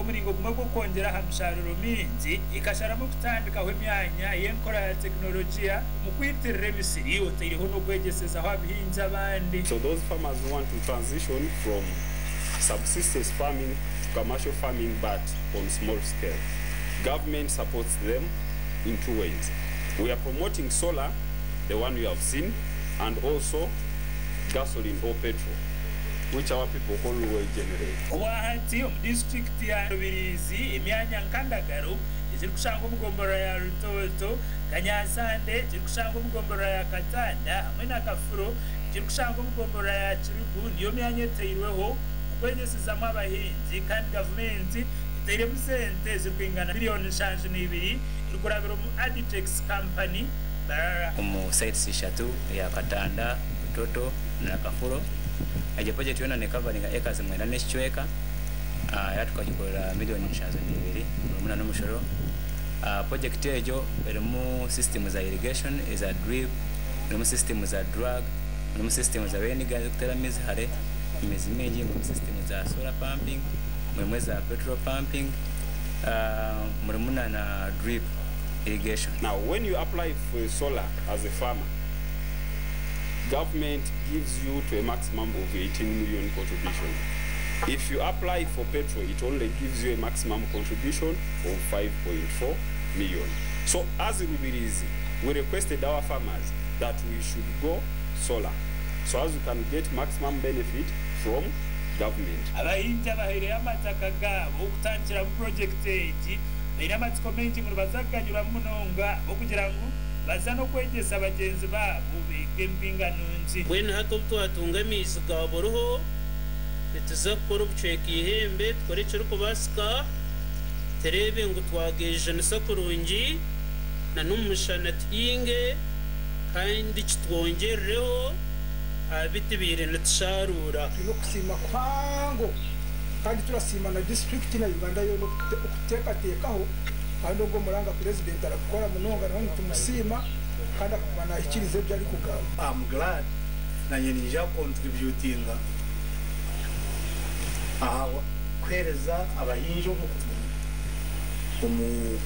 n'umuringo guma go kongera hamusharuro minzi ikasharamo kutandikaho imyanya yenkora ya tekinologiya mu kwitirira emisiri utiriho no kwegeseza aho abihinja abandi. So those farmers who want to transition from subsistence farming to commercial farming but on small scale, government supports them in two ways. We are promoting solar, the one you have seen, and also gasoline or petrol, which our people always generate. Wahati district ya Rubirizi imyanya nkandagaro ziri kushanga umugombora ya Rutoto, Kanyasande ziri kushanga umugombora ya Katanda hamwe na Kafuro ziri kushanga umugombora ya Kirugu. Niyo myanya eteyirweho kwegesezamo abahinzi kandi government iteyire musente zikwingana miliyoni 52 irkurabira mu Aditex company barara mu sites 3 ya Katanda, Rutoto na Kafuro. Aje project yona ne covering acres mwena n'ekichweka yatukagikorera miliyoni 52 rumuna n'umushoro. Project ejo erimu system za irrigation, is a drip, erimu system za drag, erimu system za weniga kutera mizi hare imizi mingi, mu system za solar pumping, mu za petrol pumping, mu na drip irrigation. Now when you apply for solar as a farmer, government gives you to a maximum of 18 million contribution. If you apply for petrol, it only gives you a maximum contribution of 5.4 million. So as Rubirizi, we requested our farmers that we should go solar, so as we can get maximum benefit from government. Abahinja bahere amataka gabo kutangira mu project eji bina amatsiko menshi ngo bazaganyura munonga bo kugira ngo baza no kwegeza abagenzi babo bige mpinga nunzi. When hato twatunga mizi gaboroho bituza gukora ubuceki ihembe twarekera ko basika terebe ngo twageje n'sakurungi na n'umushana tinge kandi kitwongereho abiti birene tusharura no kusima kwango kandi turasima na district na Uganda yo no kuteka tekaho kandi ngo muranga president arakora munonga naho tumusima kandi akubana ikirize byari kugaba. I'm glad na nyenija contributing kwereza abahinjo mu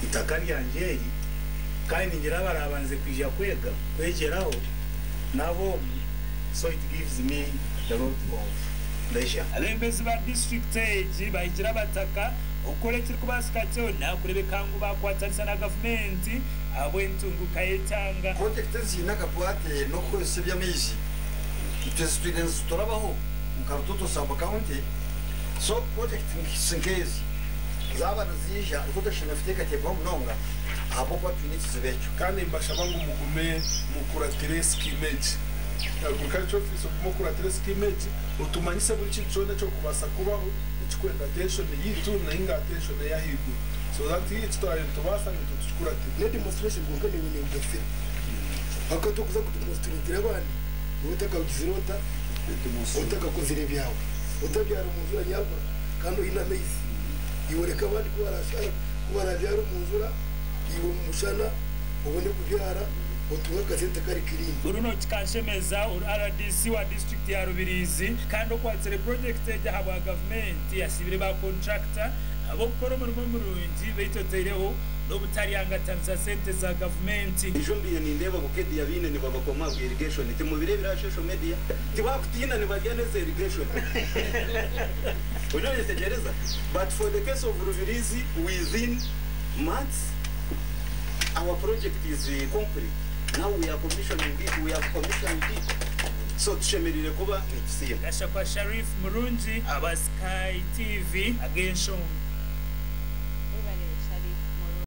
itakari yanjeri kandi ngira barabanze kwija kwega kwegeraho nabo, so it gives me a lot of pleasure. Abembezi ba district eji bahigira bataka ukorekera kubasika cyona kurebeka ngo bakwatanisa na government abo entunguka yetanga project zina kapwate no kwese byamizi ite students turabaho ukarutoto sub county. So project sinkezi zabana zija ukotashina fiteka tebwa munonga abo opportunities zebecho kandi mbashaba ngo mugume mukuratire skimage agriculture office mukuratire skimage utumanyise buri cyicone cyo kubasa kubaho ikikwenda attention yitu na inga attention ya hibu, so that it's story to basa ni tuchukurate Ne demonstration ngo ngene wini ngafira akato kuza kudemonstrate abandi utaka ukizirota utaka kuzire byawe utabyara umuzura nyaba kandi ina mezi iworeka abandi kubara byara umuzura iwo mushana ubone kubyara utunga gazete kari kirini uruno kikashemeza RDC wa district ya Rubirizi kandi kwatsere project eja haba government yasibire ba contractor abo gukora umurimo murungi beitotereho no butariyanga tanza sente za government. Beejumbire ni ndeba bukedi ya bine ni babakoma irrigation ite mubire bira social media tibakutina ni bagene ze irrigation uno yetegereza, but for the case of Rubirizi within months our project is complete. Now we are commissioning it, so tushemerire kuba nitisiye. Gashakwa Sharif Murungi, aba Sky TV, again show.